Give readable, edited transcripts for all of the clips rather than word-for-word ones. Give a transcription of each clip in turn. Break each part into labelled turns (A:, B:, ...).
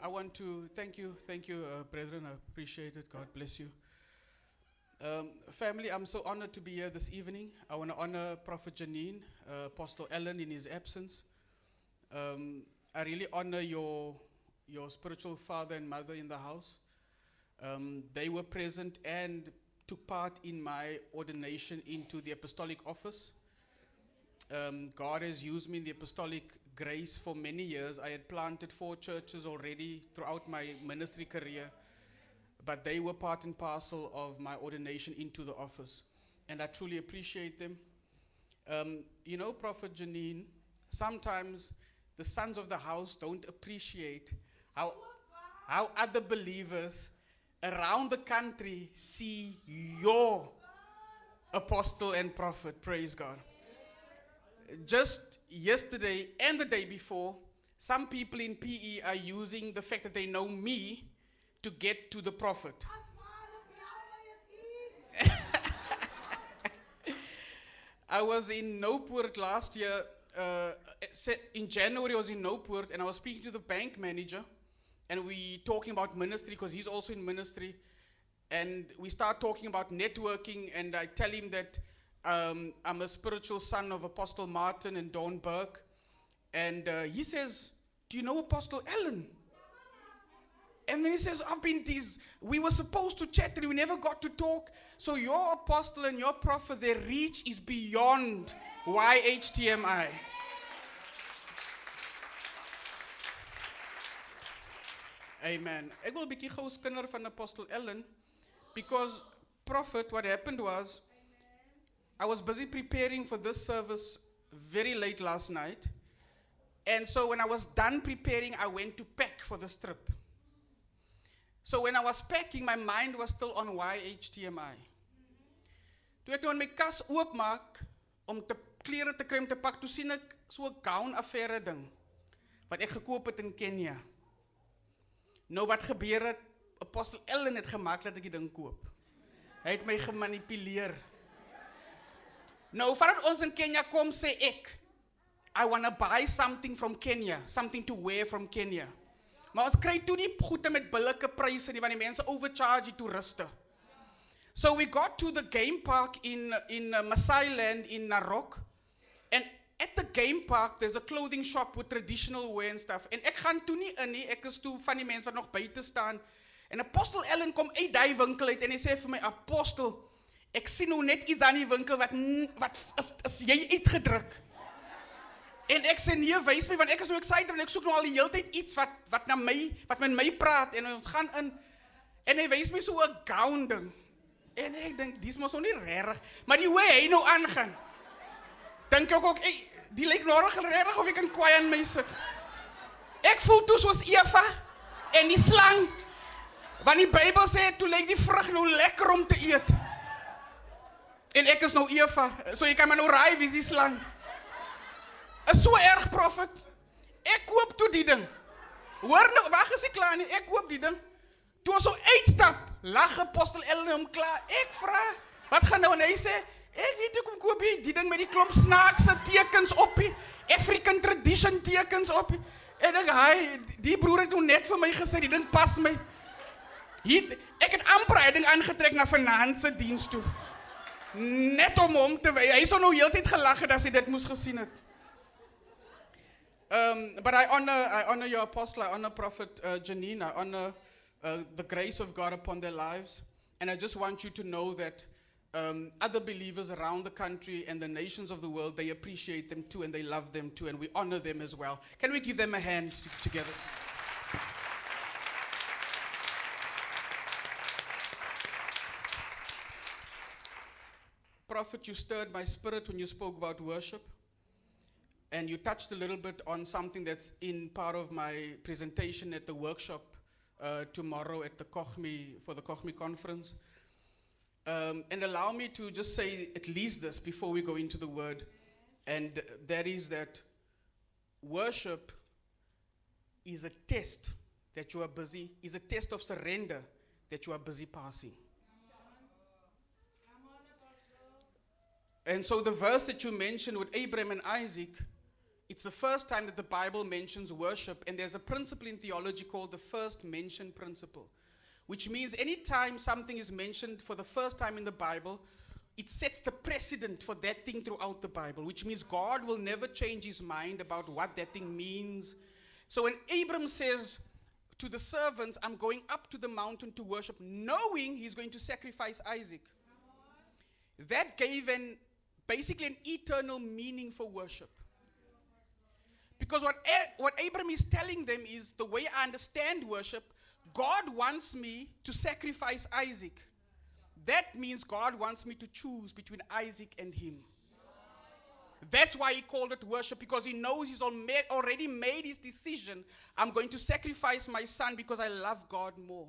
A: I want to thank you, brethren. I appreciate it. God bless you. Family, I'm so honored to be here this evening. I want to honor Prophet Janine, Apostle Ellen in his absence. I really honor your spiritual father and mother in the house. They were present and took part in my ordination into the apostolic office. God has used me in the apostolic grace for many years. I had planted 4 churches already throughout my ministry career, but they were part and parcel of my ordination into the office, and I truly appreciate them. You know, Prophet Janine, sometimes the sons of the house don't appreciate how other believers around the country see your apostle and prophet. Praise God. Just yesterday and the day before, some people in PE are using the fact that they know me to get to the prophet. I was in Noupoort last year. In January, I was in Noupoort, and I was speaking to the bank manager, and we talking about ministry because he's also in ministry. And we start talking about networking, and I tell him that I'm a spiritual son of Apostle Martin and Dawn Burke. And he says, "Do you know Apostle Ellen?" And then he says, we were supposed to chat and we never got to talk. So your apostle and your prophet, their reach is beyond YHTMI. Amen. Ek wil 'n bietjie gou skinder van Apostle Ellen, because prophet, what happened was, I was busy preparing for this service very late last night. And so when I was done preparing, I went to pack for this trip. So when I was packing, my mind was still on YHTMI. Toe ek nou in my kas oopmaak om klere te kry om te pak, toe sien ek so 'n gown affære ding wat ek gekoop het in Kenia. Nou wat gebeur het, Apostle Ellen het gemaak dat ek die ding koop. Hy het my gemanipuleer. Nou, voordat ons in Kenia kom, sê ek, I want to buy something from Kenya, something to wear from Kenya. Maar ons kry toe die goede met billike pryse nie, want die mense overcharge die toeriste. So we got to the game park in Maasai Land in Narok, and at the game park, there's a clothing shop with traditional wear and stuff. En ek gaan toe nie in nie, ek is toe van die mense wat nog buite staan. En Apostle Ellen kom uit die winkel uit, en hy sê vir my, Apostel, ek sien nou net iets aan die winkel wat is jy uitgedruk. En ek sê nee, wys my, want ek is nou excited en ek soek nou al die hele tyd iets wat met my praat, en ons gaan in, en hy wys my so 'n gown ding. En ek dink, dis mos nou nie regtig, maar die hoe hy nou aangaan, dink ek ook, die lyk nou regtig of ek kan kwaai aan my sit. Ek voel toe soos Eva en die slang, want die Bybel sê, toe lyk die vrug nou lekker om te eet. En ek is nou Eva, so jy kan my nou raai wie is die slang. Is so erg, prophet. Ek koop toe die ding. Hoor nou, wag is nie klaar nie, ek koop die ding. Toe ons so uitstap, lag Apostel Ellen hom klaar. Ek vra, wat gaan nou? En hy sê, ek weet ek koop die ding met die klomp snaakse tekens op die, African tradition tekens op die. En ek, die broer het nou net vir my gesê, die ding pas my. Ek het amper die ding aangetrek na vanaand se diens toe. Net om hom te wys. Hy sou nou heeltyd gelag het as hy dit moes gesien het. But I honor your apostle, I honor Prophet Janine, I honor the grace of God upon their lives. And I just want you to know that other believers around the country and the nations of the world, they appreciate them too and they love them too, and we honor them as well. Can we give them a hand together? Prophet, you stirred my spirit when you spoke about worship. And you touched a little bit on something that's in part of my presentation at the workshop tomorrow at the Kochmi, for the Kochmi conference. And allow me to just say at least this before we go into the word. And that is that worship is a test that you are busy, is a test of surrender that you are busy passing. And so the verse that you mentioned with Abraham and Isaac It's the first time that the Bible mentions worship, and there's a principle in theology called the first mention principle, which means anytime something is mentioned for the first time in the Bible, it sets the precedent for that thing throughout the Bible, which means God will never change his mind about what that thing means. So when Abram says to the servants, I'm going up to the mountain to worship, knowing he's going to sacrifice Isaac, that gave basically an eternal meaning for worship. Because what Abram is telling them is, the way I understand worship, God wants me to sacrifice Isaac. That means God wants me to choose between Isaac and him. That's why he called it worship, because he knows he's already made his decision. I'm going to sacrifice my son because I love God more.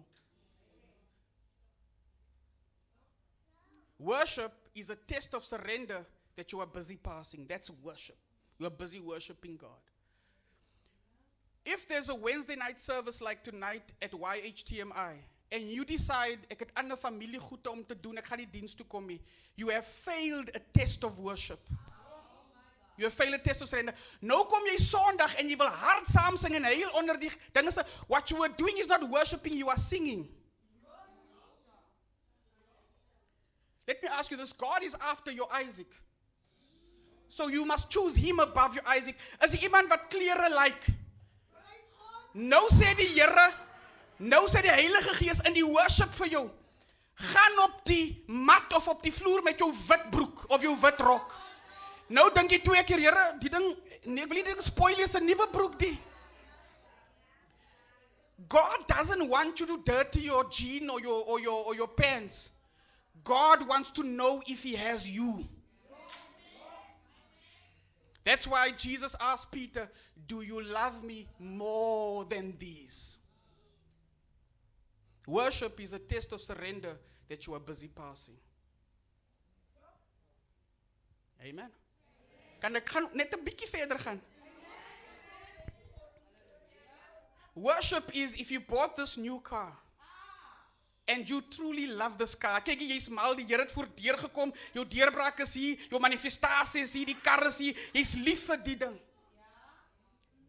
A: Worship is a test of surrender that you are busy passing. That's worship. You are busy worshiping God. If there's a Wednesday night service like tonight at YHTMI, and you decide, ek het ander familie goed om te doen, ek gaan die diens toe kom nie, you have failed a test of worship. You have failed a test of surrender. Nou kom jy Sondag en jy wil hard saam sing en heel onder die dinge se, what you are doing is not worshiping, you are singing. Let me ask you this, God is after your Isaac. So you must choose him above your Isaac. As iemand wat klere like. Nou sê die Here, nou sê die Heilige Gees in die worship vir jou, gaan op die mat of op die vloer met jou wit broek of jou wit rok. Nou dink jy 2 keer, Here, die ding, nee, ek wil nie ding spoil is 'n nuwe broek die. God doesn't want you to dirty your jean or your pants. God wants to know if he has you. That's why Jesus asked Peter, do you love me more than these? Worship is a test of surrender that you are busy passing. Amen. Kan ek gaan net 'n bietjie verder gaan? Worship is if you bought this new car and you truly love this car. Kyk, jy's mal, die Here het voor deur gekom, jou deurbraak is hier, jou manifestasie is hier, die kar is hier, jy's lief vir die ding.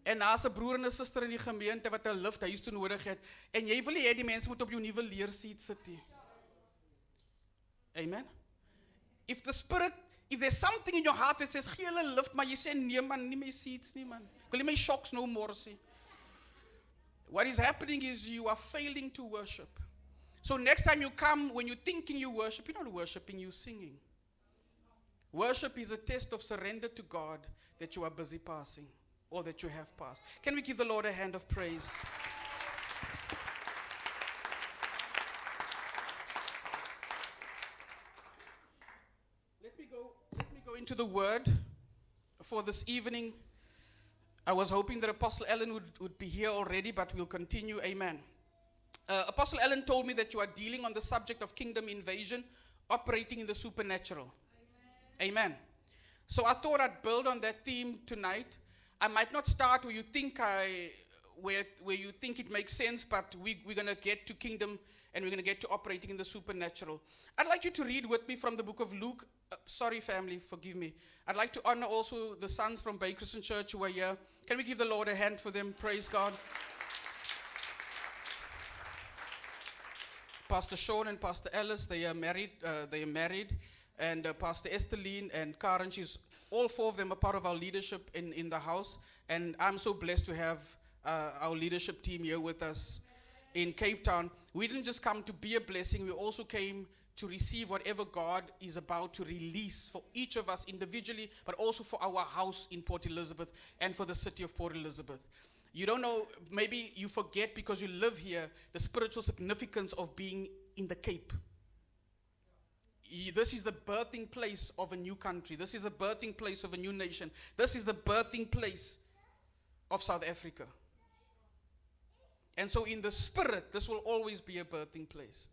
A: En daar's 'n broer en 'n suster in die gemeente wat 'n lift huis toe nodig het, en jy wil nie hê die mense moet op jou nuwe leerseat sit nie. Amen. If there's something in your heart that says, gee hulle lift, maar jy sê, nee man, nie my seats nie man. Ek wil nie my shocks no more sê. What is happening is you are failing to worship. So next time you come, when you're thinking you worship, you're not worshiping, you're singing. Worship is a test of surrender to God that you are busy passing, or that you have passed. Can we give the Lord a hand of praise? Let me go into the word for this evening. I was hoping that Apostle Ellen would be here already, but we'll continue. Amen. Apostle Ellen told me that you are dealing on the subject of kingdom invasion, operating in the supernatural. Amen. So I thought I'd build on that theme tonight. I might not start where you think it makes sense, but we're going to get to kingdom and we're going to get to operating in the supernatural. I'd like you to read with me from the book of Luke. Sorry, family, forgive me. I'd like to honor also the sons from Bay Christian Church who are here. Can we give the Lord a hand for them? Praise God. Pastor Sean and Pastor Ellis, they are married, and Pastor Esteline and Karen, all 4 of them are part of our leadership in the house, and I'm so blessed to have our leadership team here with us in Cape Town. We didn't just come to be a blessing, we also came to receive whatever God is about to release for each of us individually, but also for our house in Port Elizabeth and for the city of Port Elizabeth. You don't know, maybe you forget because you live here, the spiritual significance of being in the Cape. This is the birthing place of a new country. This is the birthing place of a new nation. This is the birthing place of South Africa. And so in the spirit, this will always be a birthing place.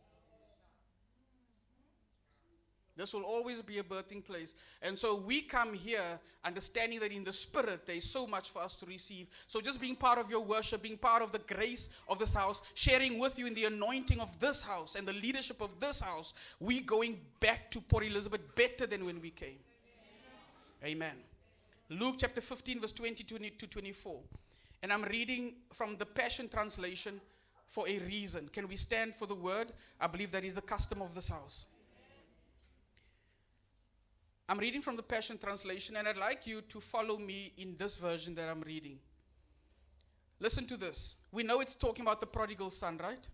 A: This will always be a birthing place. And so we come here understanding that in the spirit, there is so much for us to receive. So just being part of your worship, being part of the grace of this house, sharing with you in the anointing of this house and the leadership of this house, we going back to Port Elizabeth better than when we came. Amen. Luke chapter 15, verse 22 to 24. And I'm reading from the Passion Translation for a reason. Can we stand for the word? I believe that is the custom of this house. I'm reading from the Passion Translation, and I'd like you to follow me in this version that I'm reading. Listen to this. We know it's talking about the prodigal son, right?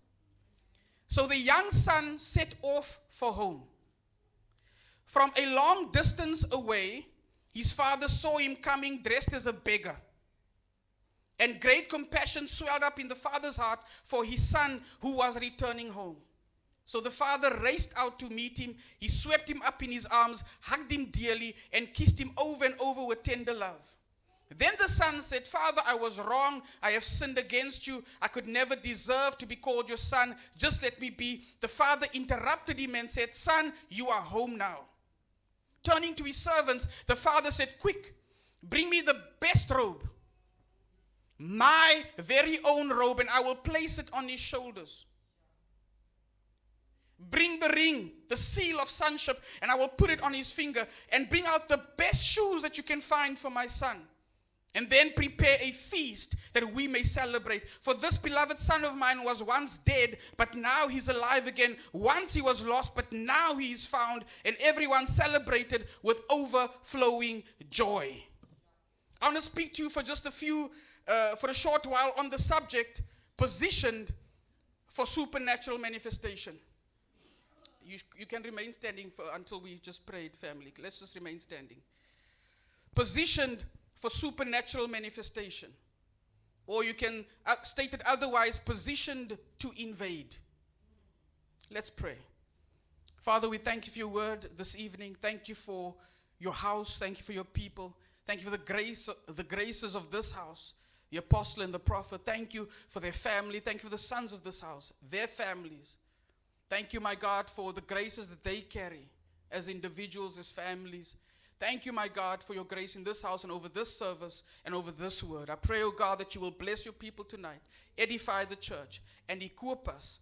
A: So the young son set off for home. From a long distance away, his father saw him coming dressed as a beggar. And great compassion swelled up in the father's heart for his son who was returning home. So the father raced out to meet him. He swept him up in his arms, hugged him dearly, and kissed him over and over with tender love. Then the son said, "Father, I was wrong. I have sinned against you. I could never deserve to be called your son. Just let me be." The father interrupted him and said, "Son, you are home now." Turning to his servants, the father said, "Quick, bring me the best robe, my very own robe, and I will place it on his shoulders. Bring the ring, the seal of sonship, and I will put it on his finger. And bring out the best shoes that you can find for my son. And then prepare a feast that we may celebrate. For this beloved son of mine was once dead, but now he's alive again. Once he was lost, but now he is found." And everyone celebrated with overflowing joy. I want to speak to you for just for a short while on the subject, positioned for supernatural manifestation. You can remain standing until we just prayed, family. Let's just remain standing. Positioned for supernatural manifestation. Or you can state it otherwise, positioned to invade. Let's pray. Father, we thank you for your word this evening. Thank you for your house. Thank you for your people. Thank you for the graces of this house, the apostle and the prophet. Thank you for their family. Thank you for the sons of this house, their families. Thank you, my God, for the graces that they carry as individuals, as families. Thank you, my God, for your grace in this house and over this service and over this word. I pray, oh God, that you will bless your people tonight, edify the church, and equip us,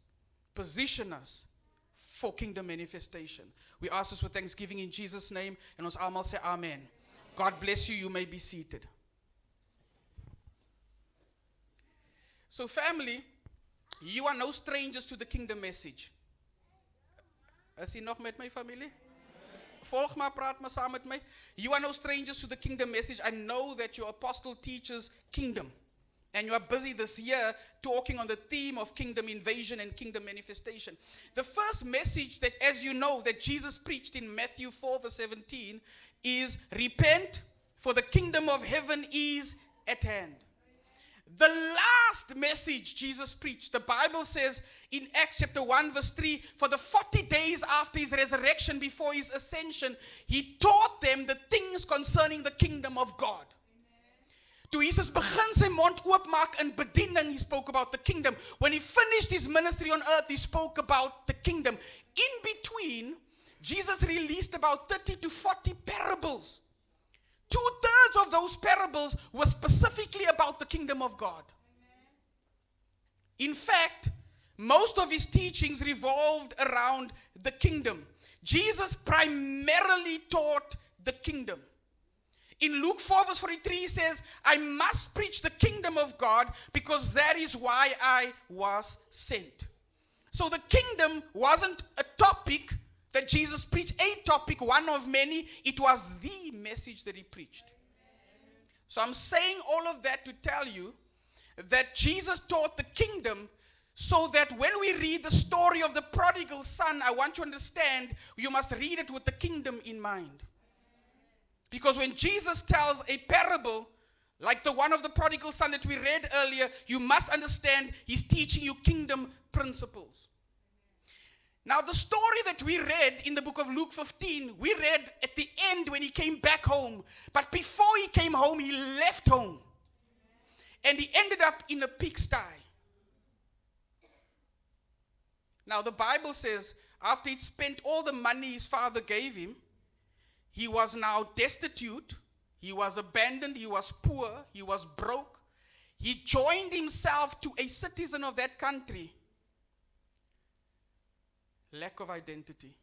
A: position us for kingdom manifestation. We ask this with thanksgiving in Jesus' name, and ons almal say amen. God bless you. You may be seated. So, family, you are no strangers to the kingdom message. Is hy nog met my familie? Volg maar, praat maar saam met my. You are no strangers to the kingdom message. I know that your apostle teaches kingdom. And you are busy this year talking on the theme of kingdom invasion and kingdom manifestation. The first message that, as you know, that Jesus preached in Matthew 4 verse 17 is, "Repent, for the kingdom of heaven is at hand." The last message Jesus preached, the Bible says in Acts chapter 1 verse 3, for the 40 days after his resurrection, before his ascension, he taught them the things concerning the kingdom of God. Toe Jesus begin sy mond oopmaak in bediening, he spoke about the kingdom. When he finished his ministry on earth, he spoke about the kingdom. In between, Jesus released about 30 to 40 parables. 2/3 of those parables were specifically about the kingdom of God. In fact, most of his teachings revolved around the kingdom. Jesus primarily taught the kingdom. In Luke 4 verse 43 he says, "I must preach the kingdom of God because that is why I was sent." So the kingdom wasn't a topic that Jesus preached, a topic, one of many. It was the message that he preached. So I'm saying all of that to tell you that Jesus taught the kingdom so that when we read the story of the prodigal son, I want you to understand, you must read it with the kingdom in mind. Because when Jesus tells a parable, like the one of the prodigal son that we read earlier, you must understand he's teaching you kingdom principles. Now, the story that we read in the book of Luke 15, we read at the end when he came back home. But before he came home, he left home. And he ended up in a pigsty. Now, the Bible says, after he'd spent all the money his father gave him, he was now destitute, he was abandoned, he was poor, he was broke. He joined himself to a citizen of that country. Lack of identity.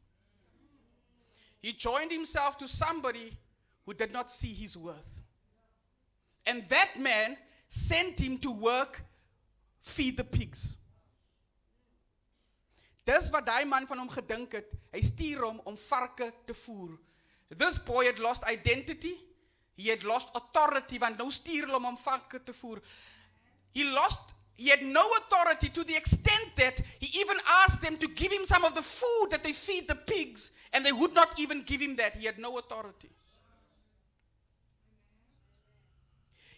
A: He joined himself to somebody who did not see his worth. And that man sent him to work, feed the pigs. Dis wat die man van hom gedink het. Hy stuur hom om varke te voer. This boy had lost identity. He had lost authority, want nou stuur hom om varke te voer. He had no authority to the extent that he even asked them to give him some of the food that they feed the pigs, and they would not even give him that. He had no authority.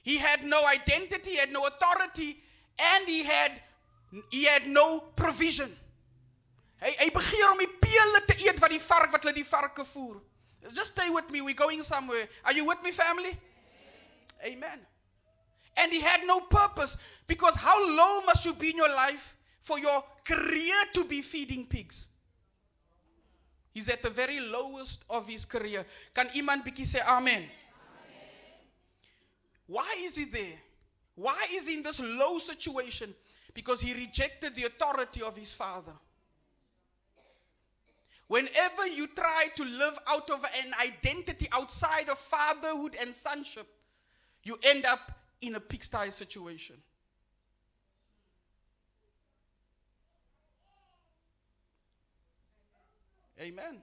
A: He had no identity, he had no authority, and he had no provision. Hy begeer om die pele te eet wat hulle die varke voer. Just stay with me, we're going somewhere. Are you with me, family? Amen. And he had no purpose, because how low must you be in your life for your career to be feeding pigs? He's at the very lowest of his career. Kan iemand bietjie sê amen? Why is he there? Why is he in this low situation? Because he rejected the authority of his father. Whenever you try to live out of an identity outside of fatherhood and sonship, you end up in a pigsty situation. Amen.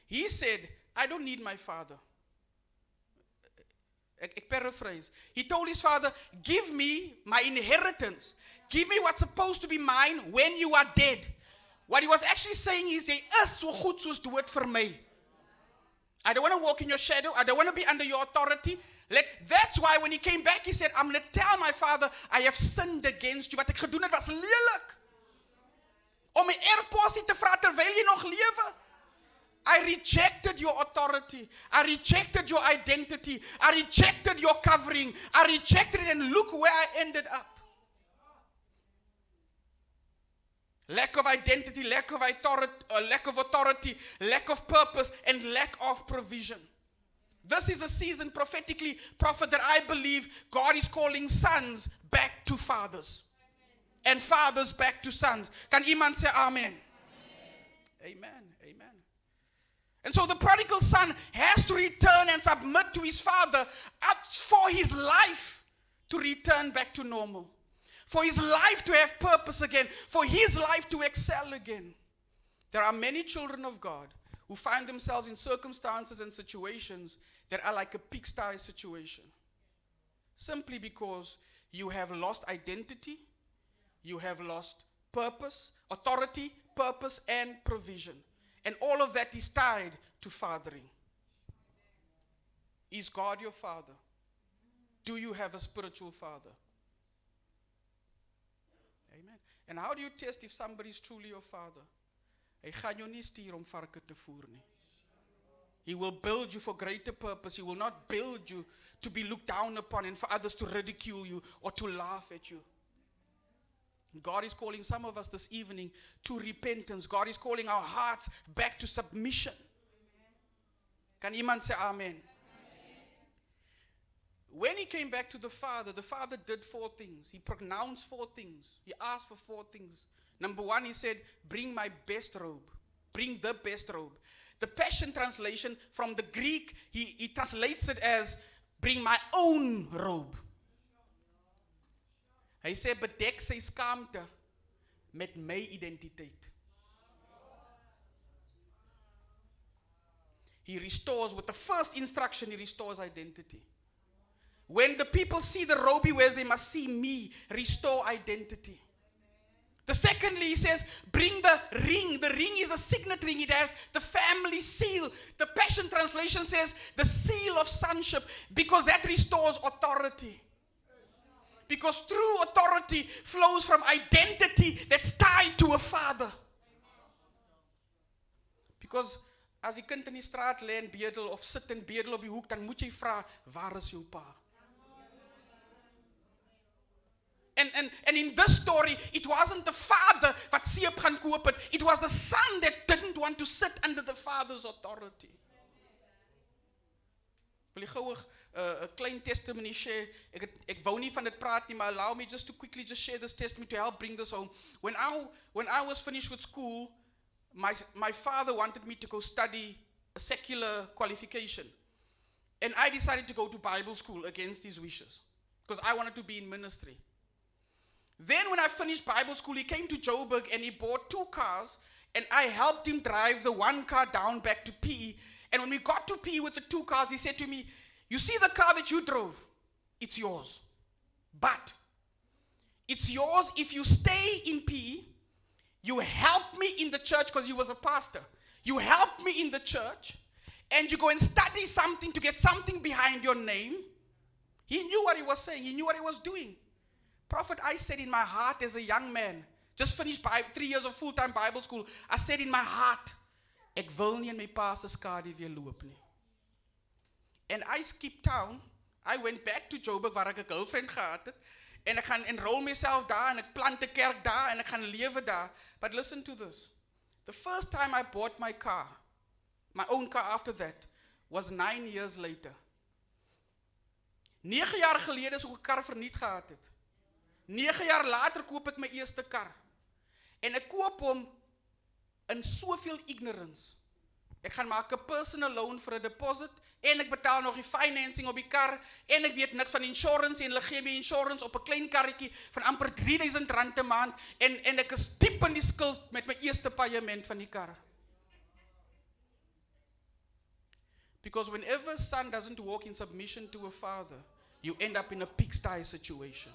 A: He said, I don't need my father. Ek paraphrase. He told his father, give me my inheritance. Give me what's supposed to be mine when you are dead. What he was actually saying is, jy is so goed soos dood vir my. I don't want to walk in your shadow. I don't want to be under your authority. That's why when he came back, he said, I'm going to tell my father, I have sinned against you. Wat ek gedoen het was lelik. Om my erfporsie te vra terwyl jy nog lewe. I rejected your authority. I rejected your identity. I rejected your covering. I rejected it, and look where I ended up. Lack of identity, lack of authority, lack of purpose, and lack of provision. This is a season prophetically, prophet, that I believe God is calling sons back to fathers. And fathers back to sons. Kan iemand say amen? Amen. Amen. And so the prodigal son has to return and submit to his father for his life to return back to normal. For his life to have purpose again. For his life to excel again. There are many children of God who find themselves in circumstances and situations that are like a pigsty situation. Simply because you have lost identity, you have lost purpose, authority, purpose, and provision. And all of that is tied to fathering. Is God your father? Do you have a spiritual father? Amen. And how do you test if somebody is truly your father? Hy gaan jou nie stuur om varke te voer nie. He will build you for greater purpose. He will not build you to be looked down upon and for others to ridicule you or to laugh at you. God is calling some of us this evening to repentance. God is calling our hearts back to submission. Kan iemand say amen? When he came back to the father did 4 things. He pronounced 4 things. He asked for 4 things. Number 1, he said, bring my best robe. Bring the best robe. The Passion Translation from the Greek, he translates it as, bring my own robe. Hy sê, bedek sy skaamte met my identiteit. He restores, with the first instruction, he restores identity. When the people see the robe he wears, they must see me, restore identity. The secondly, he says, bring the ring. The ring is a signet ring. It has the family seal. The Passion Translation says, the seal of sonship, because that restores authority. Because true authority flows from identity that's tied to a father. Because as die kind in die straat lê en bedel of sit en bedel op die hoek, dan moet jy vra, waar is jou pa? And in this story, it wasn't the father wat seep gaan koop het. It was the son that didn't want to sit under the father's authority. Wil jy gou 'n klein testimony share? Ek wou nie van dit praat nie, maar allow me just to quickly just share this testimony to help bring this home. When I was finished with school, my father wanted me to go study a secular qualification. And I decided to go to Bible school against his wishes because I wanted to be in ministry. Then when I finished Bible school, he came to Joburg and he bought 2 cars, and I helped him drive the 1 car down back to PE. And when we got to PE with the 2 cars, he said to me, you see the car that you drove? It's yours. But it's yours if you stay in PE, you help me in the church because he was a pastor. You help me in the church, and you go and study something to get something behind your name. He knew what he was saying. He knew what he was doing. Prophet, I said in my heart as a young man, just finished 3 years of full-time Bible school, I said in my heart, ek wil nie in my pa se skadu weer loop nie. And I skipped town. I went back to Joburg waar ek 'n girlfriend gehad het, en ek gaan enroll myself daar, en ek plant 'n kerk daar, en ek gaan lewe daar. But listen to this. The first time I bought my car, my own car after that, was 9 years later. 9 jaar gelede is ek 'n kar verniet gehad het. 9 jaar later koop ek my eerste kar. En ek koop hom in soveel ignorance. Ek gaan maak 'n personal loan vir 'n deposit, en ek betaal nog die financing op die kar, en ek weet niks van insurance, en hulle gee my insurance op 'n klein karretjie van amper R3000 'n maand, en ek is diep in die skuld met my eerste paaiement van die kar. Because whenever a son doesn't walk in submission to a father, you end up in a pigsty situation.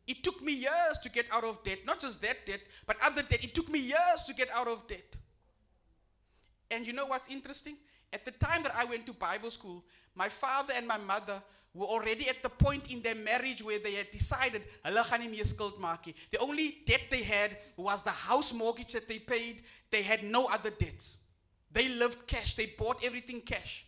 A: It took me years to get out of debt, not just that debt, but other debt. It took me years to get out of debt. And you know what's interesting? At the time that I went to Bible school, my father and my mother were already at the point in their marriage where they had decided, hulle gaan nie meer skuld maak nie. The only debt they had was the house mortgage that they paid. They had no other debts. They lived cash. They bought everything cash.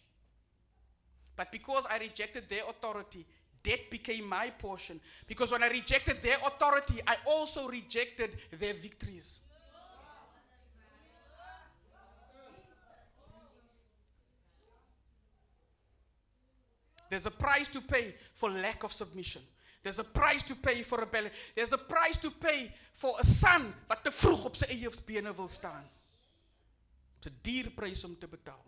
A: But because I rejected their authority, debt became my portion. Because when I rejected their authority, I also rejected their victories. There's a price to pay for lack of submission. There's a price to pay for rebellion. There's a price to pay for a son wat te vroeg op sy eie bene wil staan. It's 'n duur prys om te betaal.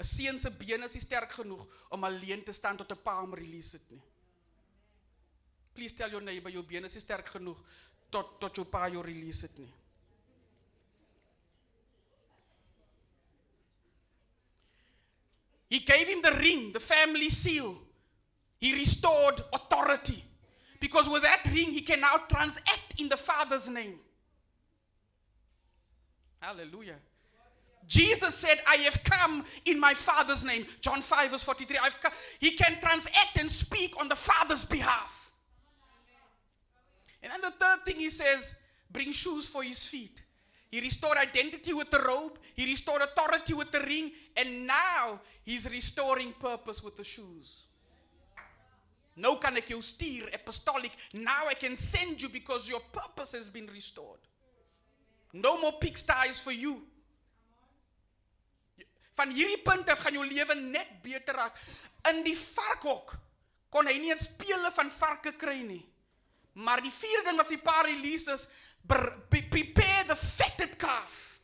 A: 'n Seun se bene is nie sterk genoeg om alleen te staan tot 'n pa hom release het nie. Please tell your neighbor, jou bene is nie sterk genoeg tot jou pa jou release het nie. He gave him the ring, the family seal. He restored authority. Because with that ring, he can now transact in the Father's name. Hallelujah. Jesus said, I have come in my Father's name. John 5 verse 43. He can transact and speak on the Father's behalf. And then the third thing he says, bring shoes for his feet. He restored identity with the robe. He restored authority with the ring. And now he's restoring purpose with the shoes. Nou kan ek jou stuur, apostolic. Now I can send you because your purpose has been restored. No more pigsties for you. Van hierdie punt af gaan jou lewe net beter raak. In die varkhok kon hy nie eens spele van varke kry nie. Maar die vierde ding wat sy pa release is, prepare the fatted calf.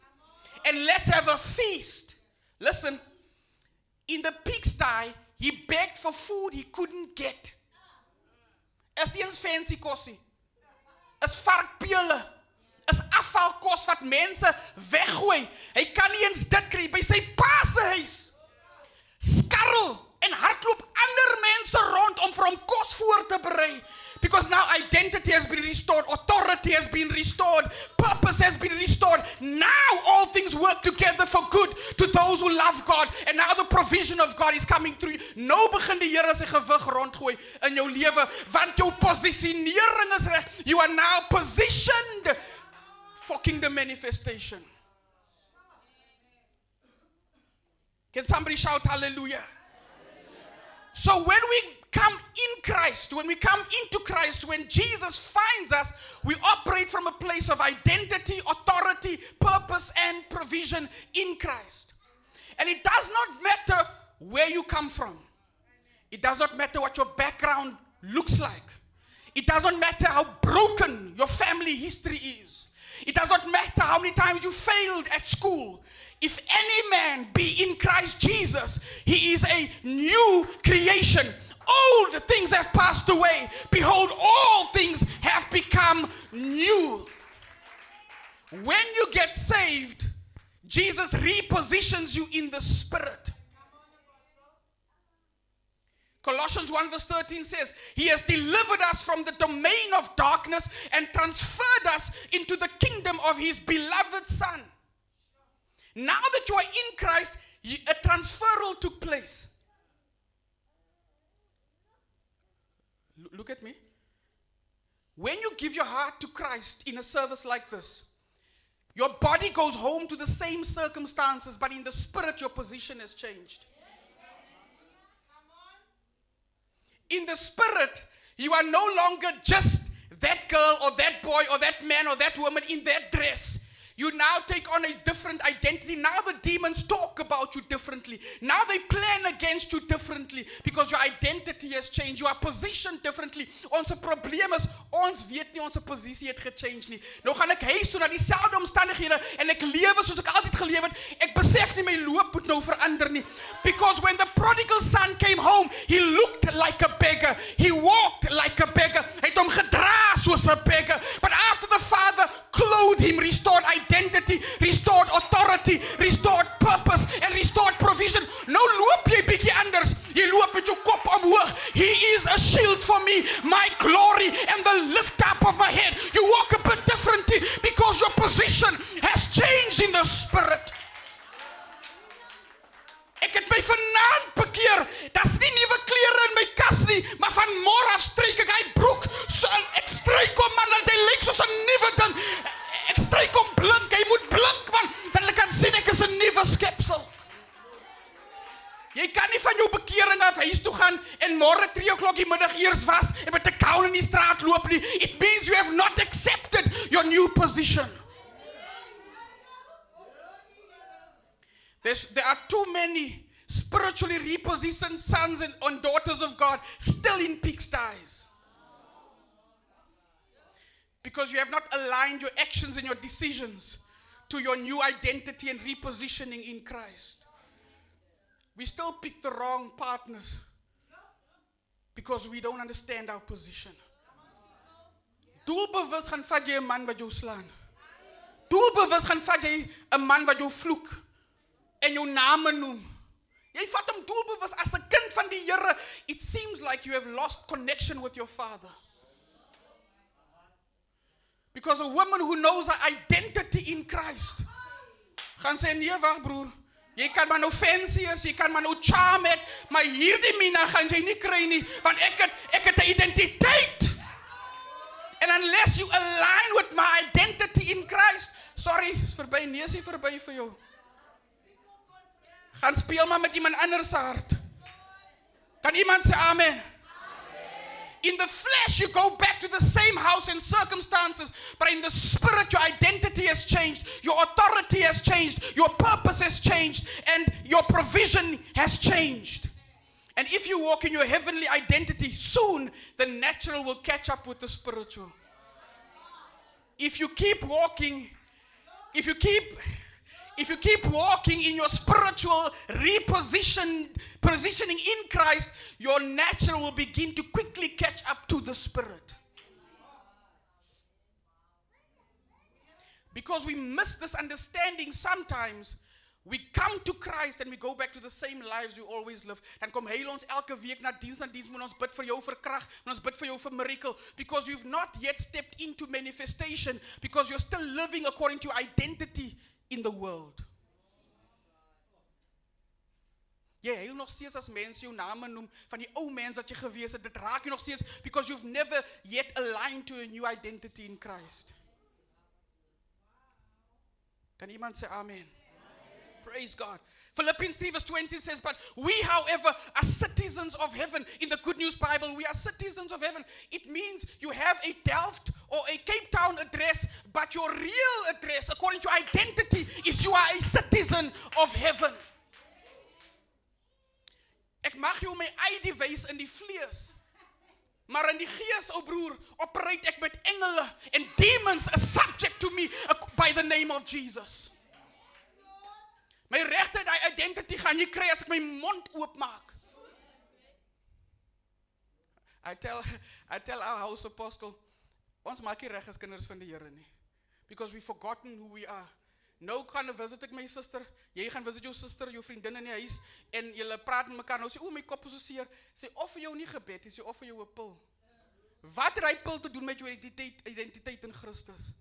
A: And let's have a feast. Listen, in the pigsty, he begged for food he couldn't get. Is nie eens fancy kosie. Is varkpele. Is afvalkos wat mense weggooi. Hy kan nie eens dit kry by sy pa se huis. Skarrel en hardloop ander mense rond om vir hom kos voor te berei. Because now identity has been restored, authority has been restored, purpose has been restored. Now all things work together for good to those who love God. And now the provision of God is coming through you. Nou begin die Here sy gewig rondgooi in jou lewe, want jou posisionering is reg. You are now positioned for kingdom manifestation. Can somebody shout hallelujah? So when we come in Christ, when we come into Christ, when Jesus finds us, we operate from a place of identity, authority, purpose, and provision in Christ. And it does not matter where you come from. It does not matter what your background looks like. It does not matter how broken your family history is. It does not matter how many times you failed at school. If any man be in Christ Jesus, he is a new creation. Old things have passed away. Behold, all things have become new. When you get saved, Jesus repositions you in the Spirit. Colossians 1 verse 13 says, He has delivered us from the domain of darkness and transferred us into the kingdom of His beloved Son. Now that you are in Christ, a transferal took place. Look at me. When you give your heart to Christ in a service like this, your body goes home to the same circumstances, but in the spirit, your position has changed. In the spirit, you are no longer just that girl or that boy or that man or that woman in that dress. You now take on a different identity. Now the demons talk about you differently. Now they plan against you differently because your identity has changed. You are positioned differently. Onze probleem is, ons weet nie onze posisie het gechange nie. Nou gaan ek huis toe na dieselfde omstandighede en ek lewe soos ek altyd gelewe het. Ek besef nie my loop moet nou verander nie. Because when the prodigal son came home, he looked like a beggar. He walked like a beggar. Hy het hom gedra soos 'n beggar. But after the father clothed him, restored identity, restored authority, restored purpose, and restored provision. Nou loop jy bietjie anders. Jy loop met jou kop omhoog. He is a shield for me, my glory, and the lift up of my head. You walk a bit differently because your position has changed in the spirit. Ek het my vanaand bekeer. Daar's nie nuwe klere in my kas nie, maar van môre af stryk ek hy broek. So ek stryk hom man, dat hy lyk soos 'n nuwe ding. Ek stryk hom blink, hy moet blink man, dat hulle kan sien ek is 'n nuwe skepsel. Jy kan nie van jou bekering af huis toe gaan en môre 3:00 die middag eers was en met 'n koul in die straat loop nie. It means you have not accepted your new position. There are too many spiritually repositioned sons and daughters of God still in pigsties. Because you have not aligned your actions and your decisions to your new identity and repositioning in Christ. We still pick the wrong partners because we don't understand our position. Doelbewus gaan vat jy 'n man wat jou slaan. Doelbewus gaan vat jy 'n man wat jou vloek en jou name noem. Jy vat hom doelbewus as 'n kind van die Here. It seems like you have lost connection with your father. Because a woman who knows her identity in Christ gaan sê, nee, wag broer, jy kan maar nou fancy is, jy kan maar nou charm het, maar hierdie mina gaan jy nie kry nie, want ek het 'n identiteit. And unless you align with my identity in Christ, sorry, is verby, nee, is nie verby vir jou. Gaan speel maar met iemand anders se hart. Kan iemand sê amen? In the flesh, you go back to the same house and circumstances, but in the spirit, your identity has changed, your authority has changed, your purpose has changed, and your provision has changed. And if you walk in your heavenly identity, soon the natural will catch up with the spiritual. If you keep walking in your spiritual positioning in Christ, your natural will begin to quickly catch up to the spirit. Because we miss this understanding sometimes, we come to Christ and we go back to the same lives we always live. Dan kom heel ons elke week na diens moet ons bid vir jou vir krag, moet ons bid vir jou vir miracle, because you've not yet stepped into manifestation, because you're still living according to your identity in the world. Jy heel nog steeds as mense jou name noem van die ou mens wat jy gewees het, dit raak jy nog steeds because you've never yet aligned to a new identity in Christ. Kan iemand sê amen? Praise God. Philippians 3 verse 20 says, but we, however, are citizens of heaven. In the Good News Bible, we are citizens of heaven. It means you have a Delft or a Cape Town address, but your real address, according to identity, is you are a citizen of heaven. Ek mag jou my ID wys in die vlees, maar in die gees, o broer, operate ek met engele and demons are subject to me by the name of Jesus. My regte identity gaan jy kry as ek my mond oopmaak. I tell our house apostle, ons maak nie reg as kinders van die Here nie. Because we've forgotten who we are. Nou gaan visit ek my suster, jy gaan visit jou suster, jou vriendin in die huis, en julle praat met mekaar, nou sê, my kop is so seer, sê, offer jou nie gebed, sê, offer jou 'n pil. Wat het hy pil te doen met jou identiteit in Christus?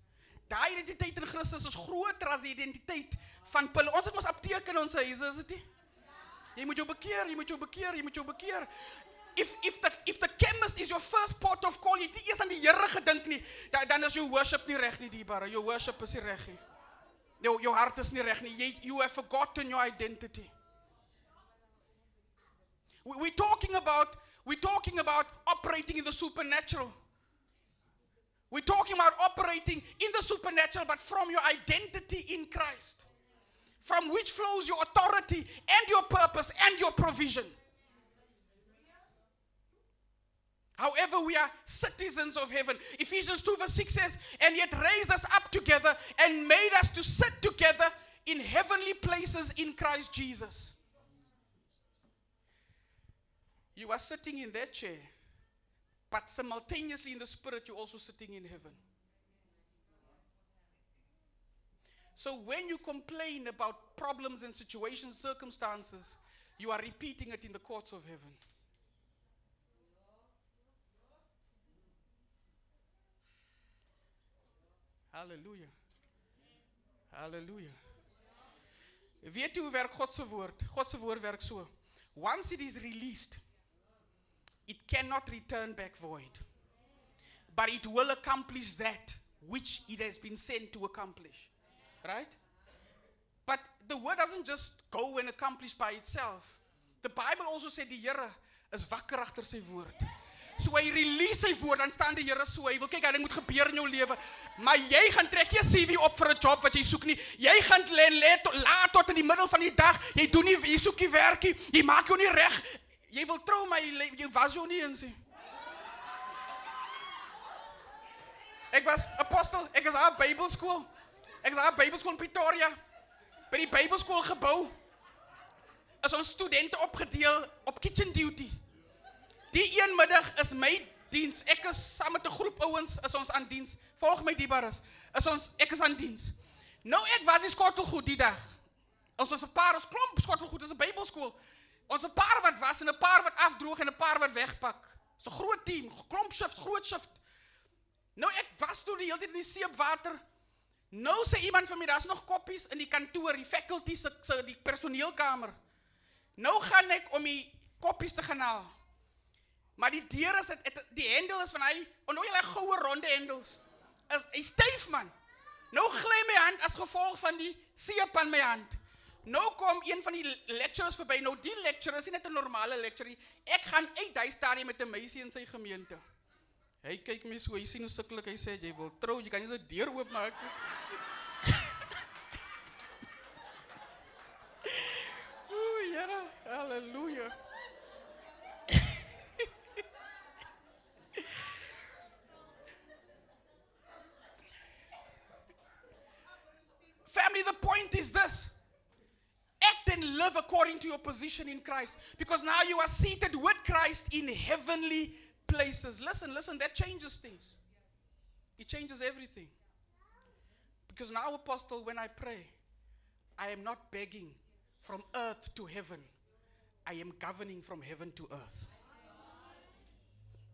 A: Daai identiteit in Christus is groter as die identiteit van pille. Ons het mos apteek in ons huise, is dit nie? Jy moet jou bekeer, jy moet jou bekeer, jy moet jou bekeer. If the chemist is your first port of call, jy het nie eers aan die Here gedink nie, dan is jou worship nie reg nie, diebare. Jou worship is nie reg nie. Jou hart is nie reg nie. You have forgotten your identity. We're talking about operating in the supernatural. We're talking about operating in the supernatural, but from your identity in Christ, from which flows your authority and your purpose and your provision. However, we are citizens of heaven. Ephesians 2 verse 6 says, and yet raised us up together and made us to sit together in heavenly places in Christ Jesus. You are sitting in that chair, but simultaneously in the spirit, you're also sitting in heaven. So when you complain about problems and situations, circumstances, you are repeating it in the courts of heaven. Hallelujah. Hallelujah. Weet jy hoe werk God se woord? God se woord werk so. Once it is released, it cannot return back void. But it will accomplish that which it has been sent to accomplish. Right? But the word doesn't just go and accomplish by itself. The Bible also said die Here is wakker agter sy woord. So hy release sy woord, dan staan die Here so, hy wil kyk, dit moet gebeur in jou lewe. Maar jy gaan trek jy CV op vir 'n job wat jy soek nie. Jy gaan laat tot in die middel van die dag. Jy doen nie, jy soek nie werk nie. Jy maak jou nie reg. Jy wil trou, maar jy was jou nie eens nie. Ek was apostel, ek is aan Bybelskool. Ek is aan Bybelskool in Pretoria. By die Bybelskool gebou is ons studente opgedeel op kitchen duty. Die een middag is my diens. Ek is saam met 'n groep ouens is ons aan diens. Volg my diebares. Ek is aan diens. Nou ek was die skottelgoed die dag. Ons was 'n paar, ons klomp skottelgoed, is 'n Bybelskool. Ons 'n paar wat was en 'n paar wat afdroog en 'n paar wat wegpak. So 'n groot team, klomp shift, groot shift. Nou ek was toe die hele tyd in die seepwater. Nou sê iemand van my, daar's nog koppies in die kantoor, die faculty se die personeelkamer. Nou gaan ek om die koppies te gaan haal. Maar die deur is die hendel is van hy, nou jy goue ronde hendels. Hy styf man. Nou gly my hand as gevolg van die seep aan my hand. Nou kom een van die lecturers verby. Nou die lecturer is nie net 'n normale lecturer. Ek gaan uit hy stadium met 'n meisie in sy gemeente. Hy kyk my so, hy sien hoe sukkelik hy sê jy wil trou, jy kan nie sy deur oopmaak nie. O, Here, hallelujah. Family, the point is this. Act and live according to your position in Christ. Because now you are seated with Christ in heavenly places. Listen, that changes things. It changes everything. Because now, Apostle, when I pray, I am not begging from earth to heaven. I am governing from heaven to earth.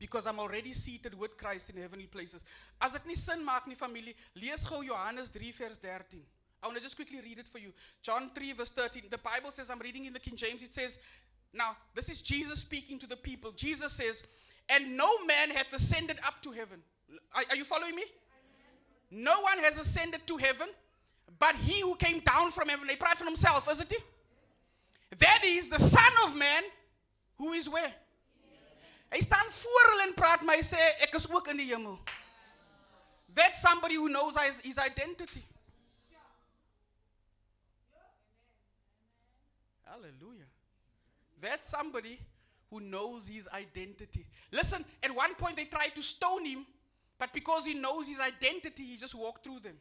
A: Because I'm already seated with Christ in heavenly places. As ek nie sin maak nie, familie, lees gou Johannes 3 vers 13. I want to just quickly read it for you. John 3 verse 13. The Bible says, I'm reading in the King James, it says, now, this is Jesus speaking to the people. Jesus says, and no man hath ascended up to heaven. Are you following me? Amen. No one has ascended to heaven, but he who came down from heaven. He praat van himself, isn't he? That is the Son of Man, who is where? Hy staan voor hulle en praat, maar hy sê, ek is ook in die hemel. That's somebody who knows his identity. Hallelujah. That's somebody who knows his identity. Listen, at one point they tried to stone him, but because he knows his identity, he just walked through them.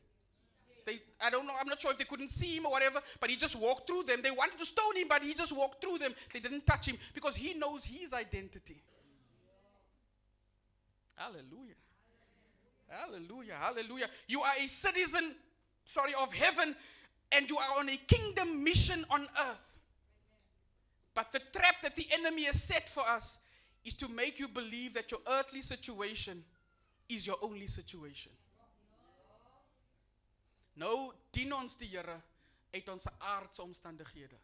A: I don't know, I'm not sure if they couldn't see him or whatever, but he just walked through them. They wanted to stone him, but he just walked through them. They didn't touch him because he knows his identity. Hallelujah. Hallelujah. Hallelujah. You are a citizen, of heaven, and you are on a kingdom mission on earth. But the trap that the enemy has set for us is to make you believe that your earthly situation is your only situation. Nou, dien ons die Here uit ons aardse omstandighede.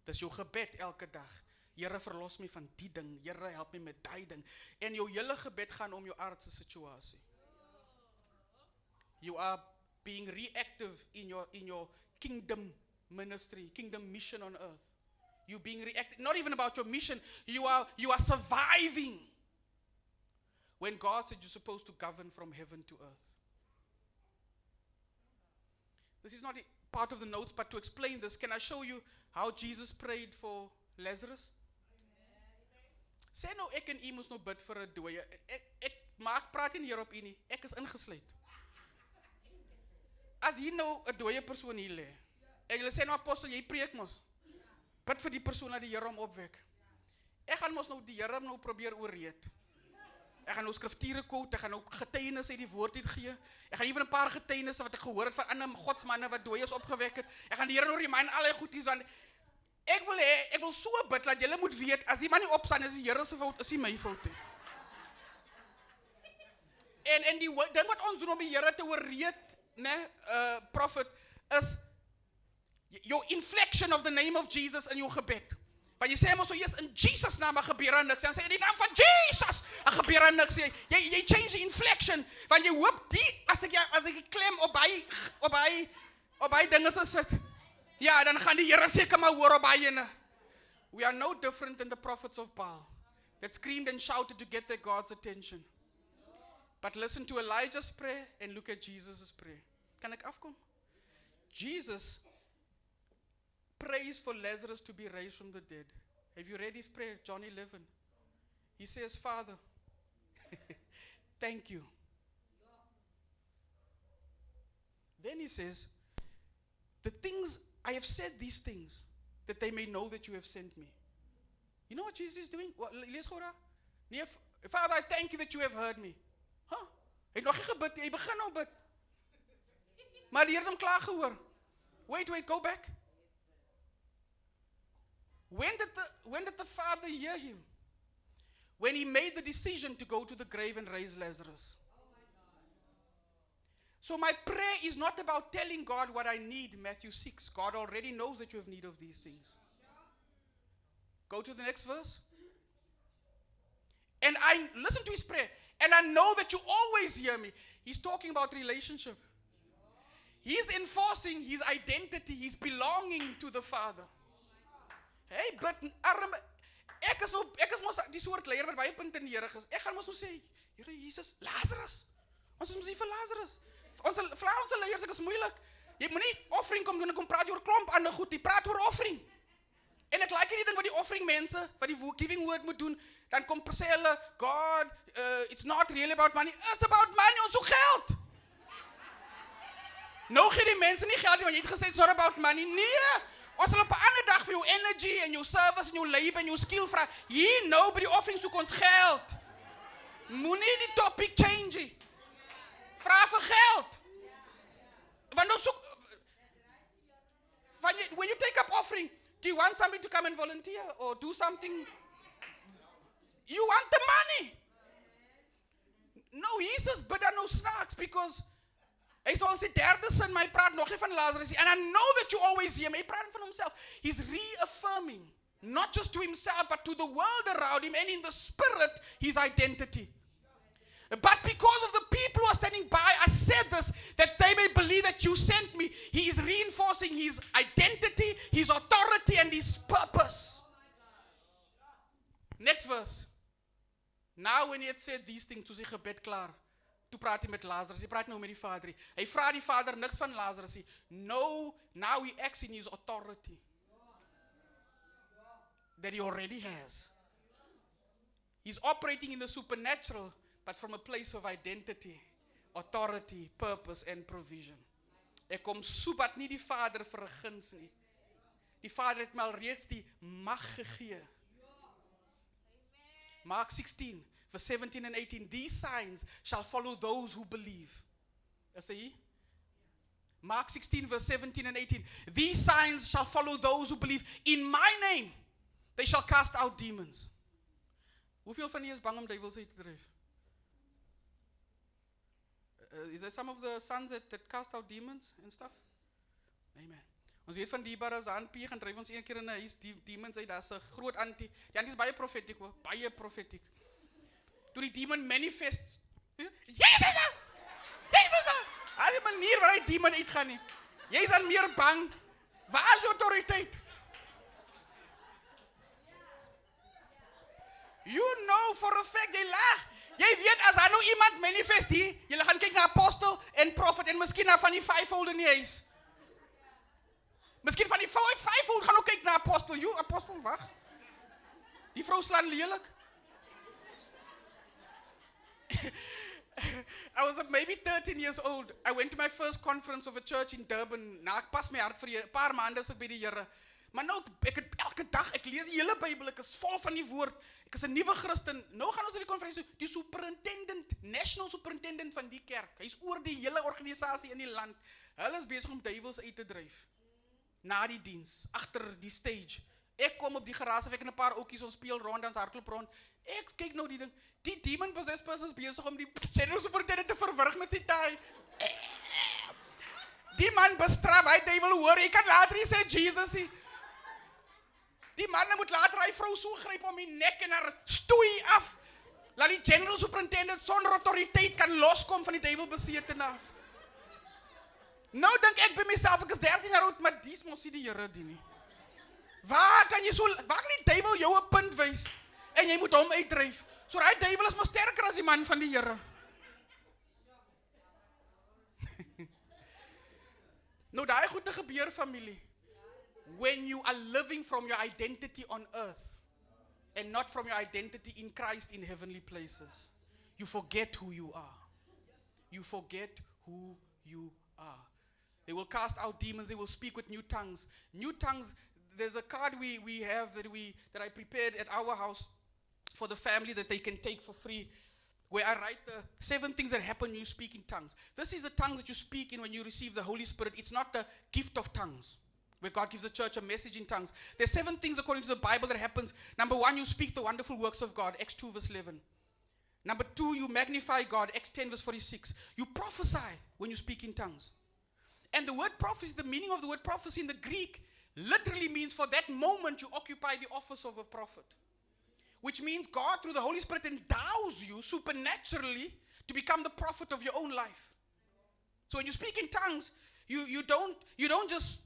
A: Dis jou gebed elke dag. Here, verlos my van die ding. Here, help my met die ding. En jou hele gebed gaan om jou aardse situasie. You are being reactive in your kingdom ministry, kingdom mission on earth. You being reactive, not even about your mission. You are surviving. When God said you're supposed to govern from heaven to earth. This is not part of the notes, but to explain this, can I show you how Jesus prayed for Lazarus? Sê nou ek en u moes nou bid vir 'n dooie. Ek praat nie hierop u nie. Ek is ingesluit. As hier nou 'n dooie persoon hier lê. En julle sê nou apostel, jy preek mos. Bid vir die persoon dat die Here hom opwek. Ek gaan mos nou die Here nou probeer oorreed. Ek gaan nou skrifture quote, ek gaan nou getuienis uit die woord uitgee. Ek gaan even 'n paar getuienisse wat ek gehoor het van ander godsmanne wat dooies opgewek het. Ek gaan die Here nou remind al die goedies want ek wil so bid dat julle moet weet as die man nie opstaan is die Here se fout, is nie my fout nie. En die ding wat ons doen om die Here te oorreed, prophet, is your inflection of the name of Jesus in jou gebed. Want jy sê mos so, yes, in Jesus naam gebeur niks. Dan sê jy die naam van Jesus, gebeur niks. Jy change the inflection, want jy hoop as ek klem op hy dinge sit. Ja, dan gaan die Here seker maar hoor op hy ene. We are no different than the prophets of Baal that screamed and shouted to get their God's attention. But listen to Elijah's prayer and look at Jesus' prayer. Kan ek afkom? Jesus prays for Lazarus to be raised from the dead. Have you read his prayer, John 11? He says, Father, thank you. Then he says, I have said these things, that they may know that you have sent me. You know what Jesus is doing? Lees gou daar. Nee, Father, I thank you that you have heard me. Huh? Hy het nog nie gebid, hy begin nou bid. Maar die Here het hom klaar gehoor. Wait, go back. When did the Father hear him? When he made the decision to go to the grave and raise Lazarus. So my prayer is not about telling God what I need, Matthew 6. God already knows that you have need of these things. Go to the next verse. And I listen to his prayer. And I know that you always hear me. He's talking about relationship. He's enforcing his identity, his belonging to the Father. Hey, but ek is mos die soort leier wat baie punte in die Here is. Ek gaan mos nou sê, Here Jesus, Lazarus. Ons is mos hier vir Lazarus. Ons leiers, ek is moeilik. Jy moenie offering kom doen en kom praat oor klomp ander goed, jy praat oor offering. En ek like die ding wat die offering mense, wat die giving word moet doen, dan kom sê hulle, God, it's not really about money, it's about money, ons soek geld. Nou gee die mense nie geld nie, want jy het gesê, it's not about money. Nee, ons sal op 'n ander dag vir jou energy en jou service en jou labor en jou skill vra. Hier nou by die offering soek ons geld. Moenie die topic change. Vra vir geld. Want ons soek, when you take up offering, do you want somebody to come and volunteer or do something? You want the money. No, Jesus bid dan nou snaaks because hy sê ons die derde sin, maar hy praat nog nie van Lazarus nie. And I know that you always hear him. Hy praat van himself. He's reaffirming, not just to himself, but to the world around him and in the spirit, his identity. But because of the people who are standing by, I said this, that they may believe that you sent me. He is reinforcing his identity, his authority, and his purpose. Next verse. Now when he had said these things, toe sy gebed klaar, toe praat hy met Lazarus, hy praat nou met die Vader. Hy vra die Vader niks van Lazarus nie. No, now he acts in his authority that he already has. He's operating in the supernatural, but from a place of identity, authority, purpose, and provision. Ek kom soebat nie die Vader vir 'n guns nie. Die Vader het my al reeds die mag gegee. Mark 16, verse 17 and 18. These signs shall follow those who believe. Is hy? Mark 16, verse 17 and 18. These signs shall follow those who believe. In my name, they shall cast out demons. Hoeveel van julle is bang om duiwels uit te dryf? Is there some of the sons that cast out demons and stuff? Amen. Ons weet van die Barazan P gaan dryf ons een keer in 'n huis die demons uit. Daar's 'n groot antie. Die antie is baie profetiek, baie profetiek. Toe die demon manifest. Jesus nou! Jesus nou! Al die manier waar hy demon uitgaan nie. Jy is dan meer bang. Waar is jou autoriteit? You know for a fact, jy lag. Jy weet as daar nou iemand manifest hier, jy gaan kyk na apostel en profet en miskien na van die fivefold in die huis. Miskien van die fivefold gaan ook kyk na apostel. Jy, apostel, wag. Die vrou slaan lelik. I was maybe 13 years old. I went to my first conference of a church in Durban. Nou, ek pas my hart vir 'n paar maande as ek by die Here. Maar nou, ek het elke dag, ek lees die hele Bybel, ek is vol van die woord. Ek is 'n nuwe Christen. Nou gaan ons na die konferensie, die superintendent, national superintendent van die kerk. Hy's oor die hele organisasie in die land. Hulle is besig om duiwels uit te dryf. Na die diens, agter die stage. Ek kom op die geraas, ek en 'n paar ouetjies ons speel rond, dan hardloop rond. Ek kyk nou die ding. Die demon possessed person is besig om die general superintendent te verwrig met sy taai. Die man bestraf, hy duiwel hoor, hy kan later nie sê Jesus nie. Die man moet later hy vrou so gryp om die nek en haar stoei af. Laat die general superintendent sonder autoriteit kan loskom van die duiwelbesete af. Nou dink ek by myself, ek is 13 jaar oud, maar dis mos nie die Here dien nie. Waar kan die duiwel jou 'n punt wys en jy moet hom uitdryf? So daai duiwel is maar sterker as die man van die Here. Nou daai goed te gebeur familie. When you are living from your identity on earth and not from your identity in Christ in heavenly places, you forget who you are. You forget who you are. They will cast out demons, they will speak with new tongues. New tongues, there's a card we have that I prepared at our house for the family that they can take for free, where I write the 7 things that happen when you speak in tongues. This is the tongues that you speak in when you receive the Holy Spirit. It's not the gift of tongues, where God gives the church a message in tongues. There's 7 things according to the Bible that happens. Number 1, you speak the wonderful works of God, Acts 2 verse 11. Number 2, you magnify God, Acts 10 verse 46. You prophesy when you speak in tongues. And the word prophecy, the meaning of the word prophecy in the Greek, literally means for that moment you occupy the office of a prophet. Which means God, through the Holy Spirit, endows you supernaturally to become the prophet of your own life. So when you speak in tongues, you don't just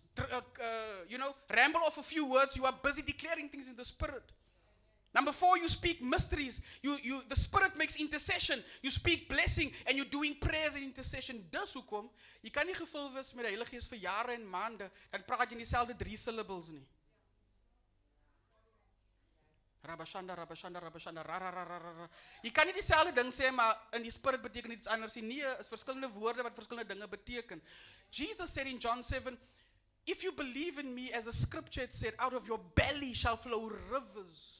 A: ramble off a few words. You are busy declaring things in the Spirit. Number 4, you speak mysteries. The Spirit makes intercession. You speak blessing and you're doing prayers and intercession. Dus hoekom, jy kan nie gevul wees met die Heilige Gees vir jare en maande, dan praat jy dieselfde 3 syllables nie. Rabashanda, rabashanda, rabashanda, rarararara. Jy kan nie dieselfde ding sê, maar in die Spirit beteken iets anders. Nee, is verskillende woorde wat verskillende dinge beteken. Jesus said in John 7, if you believe in me, as the scripture had said, out of your belly shall flow rivers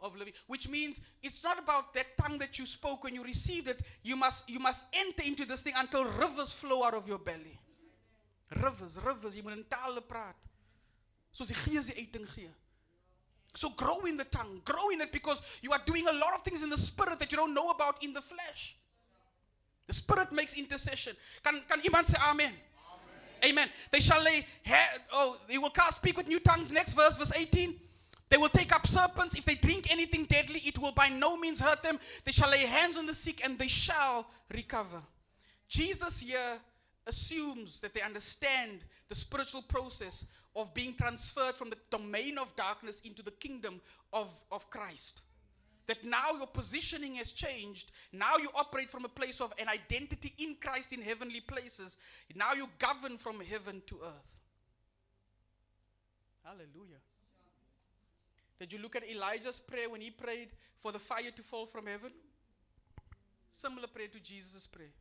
A: of living, which means it's not about that tongue that you spoke when you received it. You must enter into this thing until rivers flow out of your belly. Rivers, jy moet in tale praat. Soos die Gees die uiting gee. So grow in the tongue, grow in it, because you are doing a lot of things in the Spirit that you don't know about in the flesh. The Spirit makes intercession. Kan iemand sê amen? Amen. They shall they will speak with new tongues. Next verse, verse 18. They will take up serpents. If they drink anything deadly, it will by no means hurt them. They shall lay hands on the sick and they shall recover. Jesus here assumes that they understand the spiritual process of being transferred from the domain of darkness into the kingdom of Christ. That now your positioning has changed. Now you operate from a place of an identity in Christ in heavenly places. Now you govern from heaven to earth. Hallelujah. Did you look at Elijah's prayer when he prayed for the fire to fall from heaven? Similar prayer to Jesus' prayer.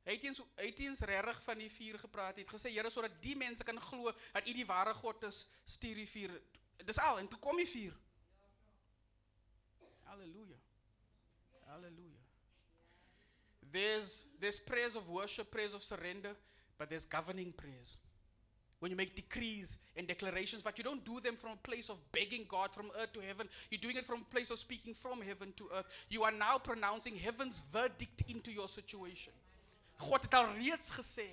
A: Hy het eens regtig van die vuur gepraat, het gesê, Here, sodat die mense kan glo dat U die ware God is, stuur die vuur. Dis al, en toe kom die vuur. Hallelujah. Hallelujah. There's prayers of worship, prayers of surrender, but there's governing prayers. When you make decrees and declarations, but you don't do them from a place of begging God from earth to heaven. You're doing it from a place of speaking from heaven to earth. You are now pronouncing heaven's verdict into your situation. God het al reeds gesê.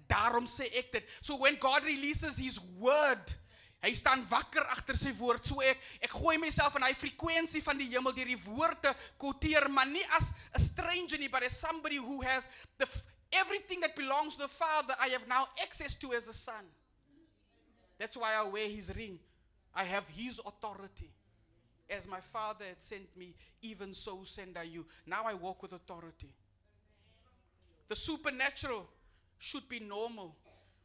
A: Daarom sê ek dit. So when God releases His word, hy staan wakker agter sy woord. So ek gooi myself in hy frekwensie van die hemel deur die woord te quoteer, maar nie as a stranger nie, but as somebody who has everything that belongs to the Father, I have now access to as a son. That's why I wear His ring. I have His authority. As my Father had sent me, even so send I you. Now I walk with authority. The supernatural should be normal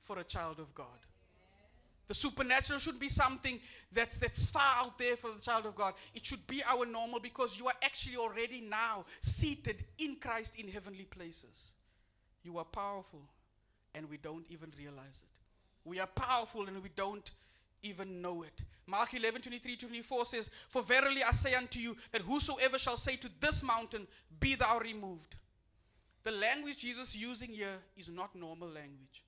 A: for a child of God. The supernatural should be something that's far out there for the child of God. It should be our normal because you are actually already now seated in Christ in heavenly places. You are powerful and we don't even realize it. We are powerful and we don't even know it. Mark 11:23-24 says, For verily I say unto you, that whosoever shall say to this mountain, Be thou removed. The language Jesus is using here is not normal language.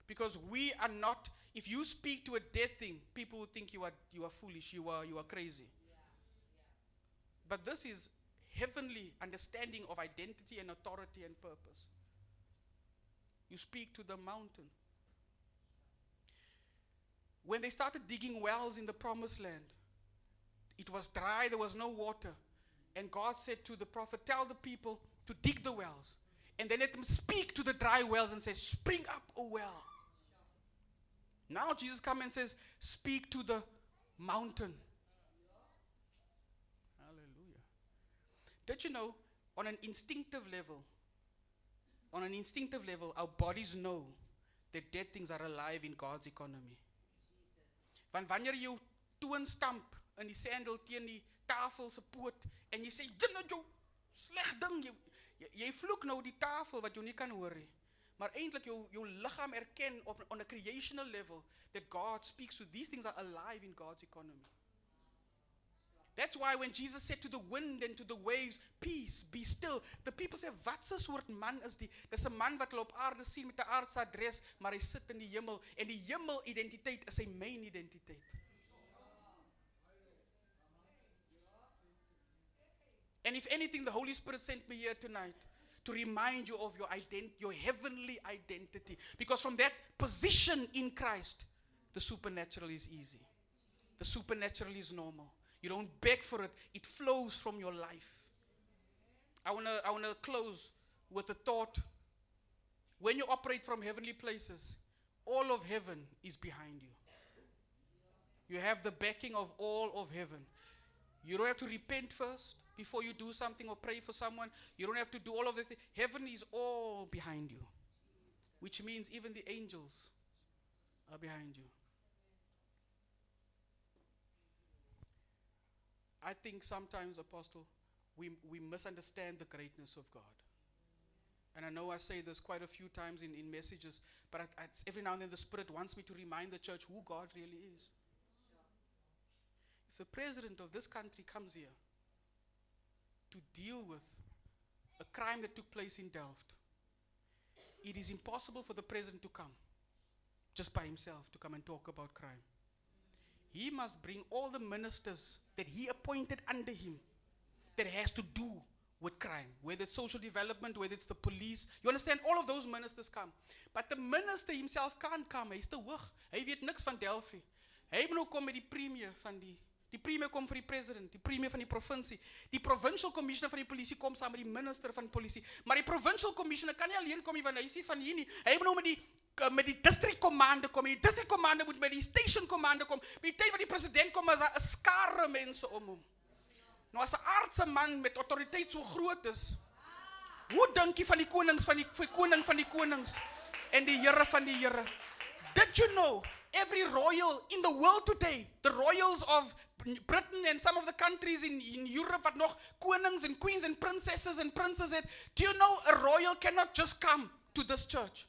A: Because we are not, if you speak to a dead thing, people will think you are foolish, you are crazy. But this is heavenly understanding of identity and authority and purpose. You speak to the mountain. When they started digging wells in the promised land, it was dry, there was no water. And God said to the prophet, tell the people to dig the wells. And then let them speak to the dry wells and say, spring up, O well. Now Jesus comes and says, speak to the mountain. Hallelujah. Did you know, on an instinctive level, our bodies know that dead things are alive in God's economy. Want wanneer jy jou toon stamp in die sandal teen die tafel se poot en jy sê dit is jou sleg ding, jy vloek nou die tafel wat jy nie kan hoor nie. Maar eintlik jou liggaam erken on a creational level that God speaks to these things are alive in God's economy. That's why when Jesus said to the wind and to the waves, peace, be still, the people say, wat 'n soort man is die? Dis 'n man wat hulle op aarde sien met 'n aardse adres, maar hy sit in die hemel en die hemel identiteit is sy main identiteit. And if anything, the Holy Spirit sent me here tonight to remind you of your heavenly identity. Because from that position in Christ, the supernatural is easy. The supernatural is normal. You don't beg for it. It flows from your life. I want to close with a thought. When you operate from heavenly places, all of heaven is behind you. You have the backing of all of heaven. You don't have to repent first before you do something or pray for someone. You don't have to do all of the things. Heaven is all behind you, which means even the angels are behind you. I think sometimes, Apostle, we misunderstand the greatness of God. And I know I say this quite a few times in messages, but every now and then the Spirit wants me to remind the church who God really is. If the president of this country comes here to deal with a crime that took place in Delft, it is impossible for the president to come just by himself to come and talk about crime. He must bring all the ministers that he appointed under him that has to do with crime, whether it's social development, whether it's the police. You understand? All of those ministers come. But the minister himself can't come. Hy's te hoog. Hy weet niks van Delphi. Hy moet nou kom met die premier van die premier kom vir die president, die premier van die provinsie. Die provincial commissioner van die polisie kom saam met die minister van polisie. Maar die provincial commissioner kan nie alleen kom nie, want hy is nie van hier nie. Hy moet nou met die district commander kom. Die district commander moet met die station commander kom. Met die tyd wat die president kom, is daar 'n skare mense om hom. Nou as 'n aardse man met autoriteit so groot is, hoe dink jy van die konings van die koning van die konings en die Here van die Here? Did you know Every royal in the world today, the royals of Britain and some of the countries in Europe, wat nog konings and queens and princesses and princes het, do you know a royal cannot just come to this church?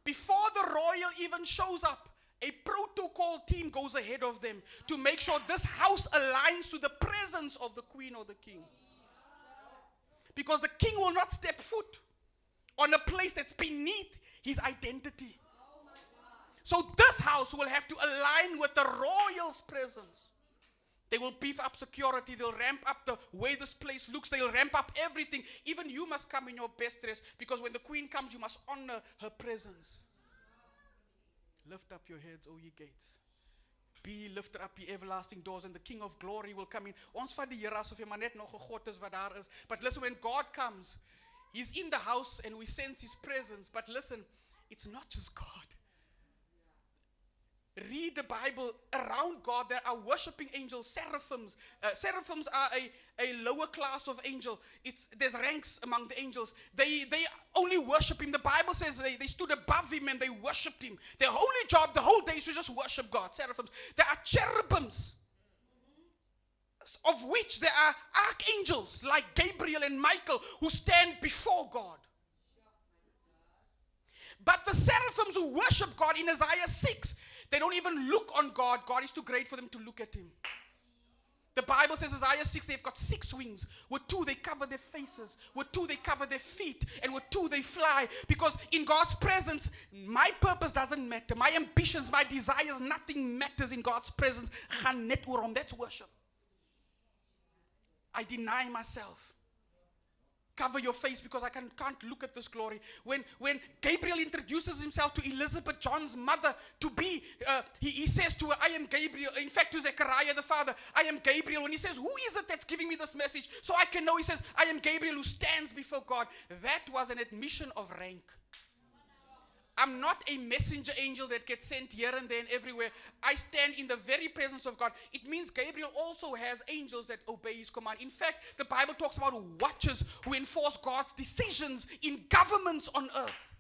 A: Before the royal even shows up, a protocol team goes ahead of them to make sure this house aligns to the presence of the queen or the king. Because the king will not step foot on a place that's beneath his identity. So this house will have to align with the royal's presence. They will beef up security. They'll ramp up the way this place looks. They'll ramp up everything. Even you must come in your best dress, because when the queen comes, you must honor her presence. Lift up your heads, O ye gates. Be lifted up, ye everlasting doors, and the King of glory will come in. Ons vat die Here asof hy maar net nog 'n God is wat daar is. But listen, when God comes, he's in the house and we sense his presence. But listen, it's not just God. Read the Bible. Around God there are worshiping angels, seraphims. Seraphims are a lower class of angel. There's ranks among the angels. They only worship him. The Bible says they stood above him and they worshipped him. Their only job the whole day is to just worship God. Seraphims. There are cherubims, of which there are archangels like Gabriel and Michael who stand before God. But the seraphims who worship God in Isaiah 6, they don't even look on God. God is too great for them to look at him. The Bible says, Isaiah 6, they've got 6 wings. With 2 they cover their faces. With 2 they cover their feet. And with 2 they fly. Because in God's presence, my purpose doesn't matter. My ambitions, my desires, nothing matters in God's presence. Gaan net oor hom. That's worship. I deny myself. Cover your face because I can't look at this glory. When Gabriel introduces himself to Elizabeth, John's mother, to be, he says to her, I am Gabriel. In fact, to Zechariah the father, I am Gabriel. When he says, who is it that's giving me this message? So I can know, he says, I am Gabriel who stands before God. That was an admission of rank. I'm not a messenger angel that gets sent here and there and everywhere. I stand in the very presence of God. It means Gabriel also has angels that obey his command. In fact, the Bible talks about watchers who enforce God's decisions in governments on earth.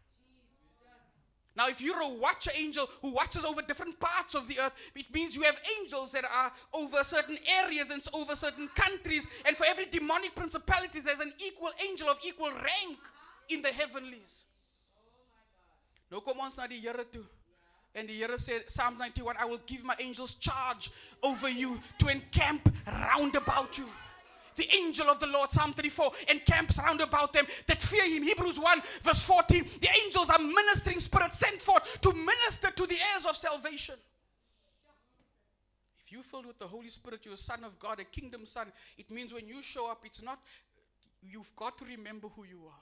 A: Now, if you're a watcher angel who watches over different parts of the earth, it means you have angels that are over certain areas and over certain countries. And for every demonic principality, there's an equal angel of equal rank in the heavenlies. Nou kom ons na die Here toe. En die Here sê, Psalms 91, I will give my angels charge over you to encamp round about you. The angel of the Lord, Psalm 34, encamps round about them that fear him. Hebrews 1 verse 14, the angels are ministering spirits sent forth to minister to the heirs of salvation. If you're filled with the Holy Spirit, you're a son of God, a kingdom son. It means when you show up, it's not, you've got to remember who you are.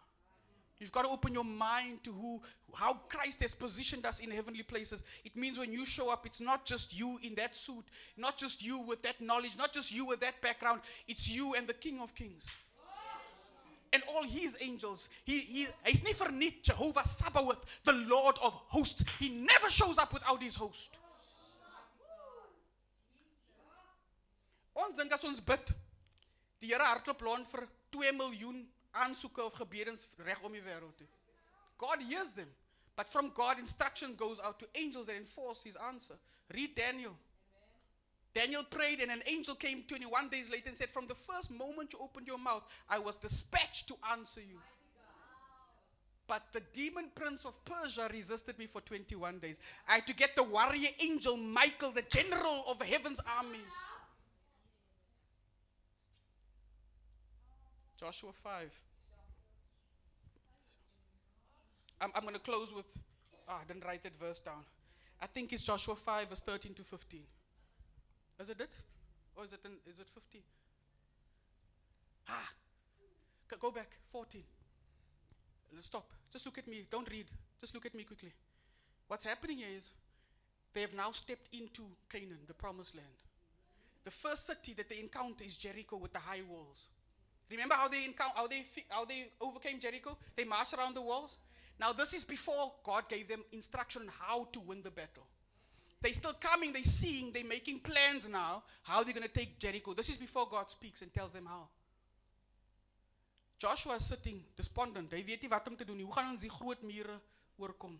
A: You've got to open your mind to how Christ has positioned us in heavenly places. It means when you show up, it's not just you in that suit, not just you with that knowledge, not just you with that background. It's you and the King of Kings. And all his angels. He's nie verniet, Jehovah Sabaoth, the Lord of hosts. He never shows up without his host. Ons dink as ons bid, die Here hardloop rond vir 2 miljoen aansoeke of gebedens reg om die wêreld. God hears them. But from God, instruction goes out to angels that enforce his answer. Read Daniel. Amen. Daniel prayed and an angel came 21 days later and said, from the first moment you opened your mouth, I was dispatched to answer you. But the demon prince of Persia resisted me for 21 days. I had to get the warrior angel Michael, the general of heaven's armies. Joshua 5. I'm going to close with, I didn't write that verse down. I think it's Joshua 5 verse 13 to 15. Is it? Or is it 15? Go back, 14. Stop. Just look at me. Don't read. Just look at me quickly. What's happening here is they have now stepped into Canaan, the promised land. The first city that they encounter is Jericho with the high walls. Remember how they overcame Jericho? They marched around the walls. Now this is before God gave them instruction on how to win the battle. They're still coming, they're seeing, they're making plans now, how they're going to take Jericho. This is before God speaks and tells them how. Joshua is sitting despondent. Hy weet nie wat om te doen nie. Hoe gaan ons die groot mure oorkom?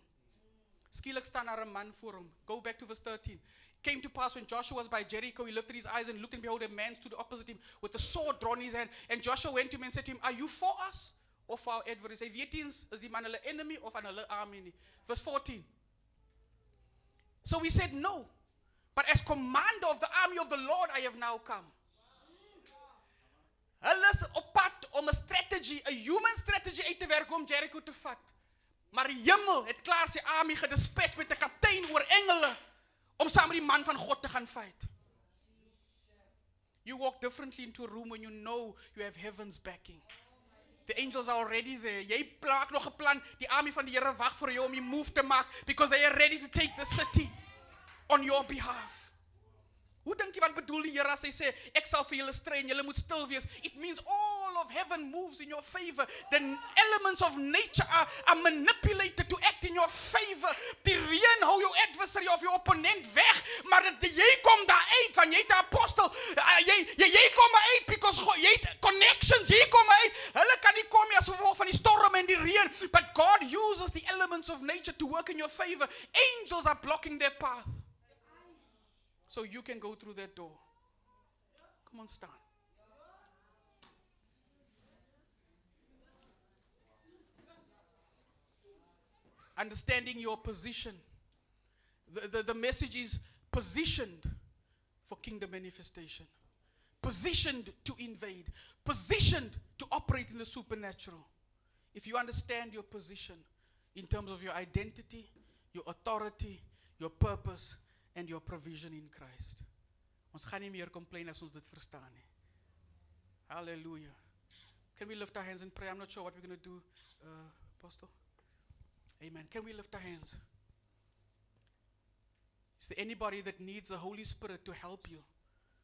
A: Skielik staan daar 'n man voor hom. Go back to verse 13. Came to pass when Joshua was by Jericho, he lifted his eyes and looked, and behold, a man stood opposite him with a sword drawn in his hand. And Joshua went to him and said to him, are you for us or for our adversaries? Hy weet nie eens is die man hulle enemy of aan hulle army nie. Verse 14. So he said, no. But as commander of the army of the Lord, I have now come. Hulle is op pad om 'n strategy, 'n human strategy uit te werk om Jericho te vat. Maar die hemel het klaar sy army gedispatch met 'n kaptein oor engele om saam met die man van God te gaan fight. You walk differently into a room when you know you have heaven's backing. The angels are already there. Jy maak nog 'n plan. Die army van die Here wag vir jou om die move te maak because they are ready to take the city on your behalf. Hoe dink jy wat bedoel die Here as hy sê ek sal vir julle stry en julle moet stil wees? It means all of heaven moves in your favor. The elements of nature are manipulated to act in your favor. Die reën hou jou adversary of jou opponent weg, maar jy kom daar uit want jy het 'n apostel. Jy kom uit because jy het connections. Jy kom uit. Hulle kan nie kom as gevolg van die storm en die reën, but God uses the elements of nature to work in your favor. Angels are blocking their path. So you can go through that door. Come on, stand. Understanding your position. The message is positioned for kingdom manifestation. Positioned to invade. Positioned to operate in the supernatural. If you understand your position in terms of your identity, your authority, your purpose, and your provision in Christ. Ons gaan nie meer complain as ons dit verstaan nie. Hallelujah. Can we lift our hands and pray? I'm not sure what we're going to do, Apostle. Amen. Can we lift our hands? Is there anybody that needs the Holy Spirit to help you?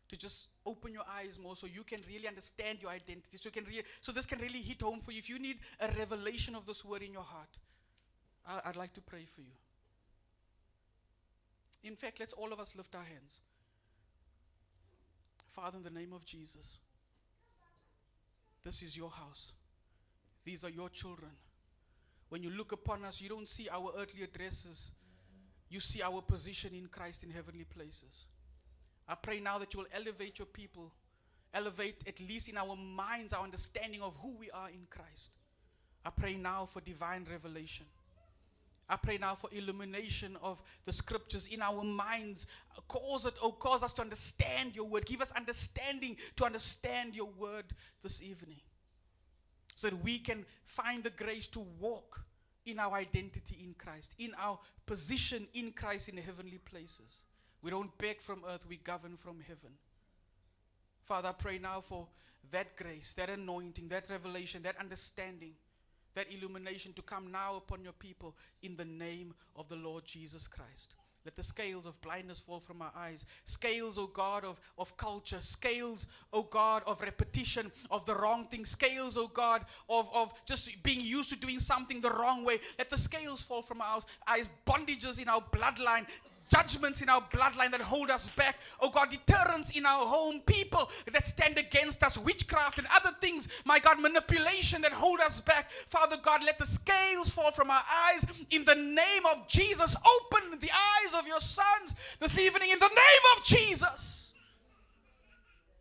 A: To just open your eyes more so you can really understand your identity. So this can really hit home for you. If you need a revelation of this word in your heart, I'd like to pray for you. In fact, let's all of us lift our hands. Father, in the name of Jesus, this is your house. These are your children. When you look upon us, you don't see our earthly addresses. You see our position in Christ in heavenly places. I pray now that you will elevate your people. Elevate, at least in our minds, our understanding of who we are in Christ. I pray now for divine revelation. I pray now for illumination of the scriptures in our minds. Cause us to understand your word. Give us understanding to understand your word this evening. So that we can find the grace to walk in our identity in Christ, in our position in Christ in the heavenly places. We don't beg from earth, we govern from heaven. Father, I pray now for that grace, that anointing, that revelation, that understanding, that illumination to come now upon your people in the name of the Lord Jesus Christ. Let the scales of blindness fall from our eyes. Scales, O God, of culture. Scales, O God, of repetition of the wrong thing. Scales, O God, of just being used to doing something the wrong way. Let the scales fall from our eyes. Bondages in our bloodline. Judgments in our bloodline that hold us back. Oh God, deterrence in our home. People that stand against us. Witchcraft and other things. My God, manipulation that hold us back. Father God, let the scales fall from our eyes. In the name of Jesus, open the eyes of your sons this evening. In the name of Jesus.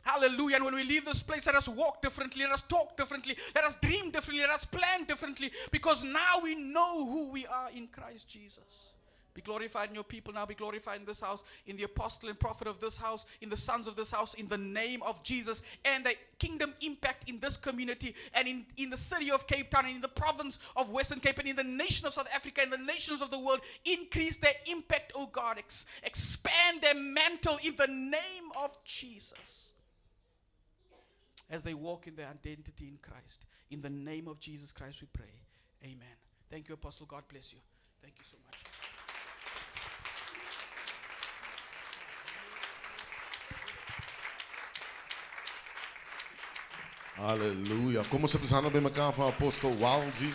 A: Hallelujah. And when we leave this place, let us walk differently. Let us talk differently. Let us dream differently. Let us plan differently. Because now we know who we are in Christ Jesus. Be glorified in your people now. Be glorified in this house, in the apostle and prophet of this house, in the sons of this house, in the name of Jesus, and the kingdom impact in this community, and in the city of Cape Town, and in the province of Western Cape, and in the nation of South Africa, and the nations of the world. Increase their impact, oh God. Expand their mantle in the name of Jesus, as they walk in their identity in Christ. In the name of Jesus Christ we pray. Amen. Thank you, Apostle. God bless you. Thank you so much.
B: Halleluja. Kom ons sit ons handen bij elkaar van Apostel Walsey.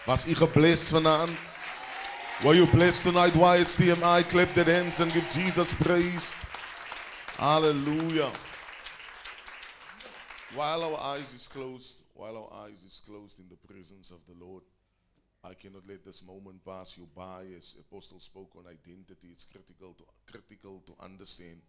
B: Was u geblessed vanavond? Were you blessed tonight? Why it's TMI? Clap that hands and give Jesus praise. Hallelujah. While our eyes is closed in the presence of the Lord, I cannot let this moment pass you by. As Apostle spoke on identity, it's critical to understand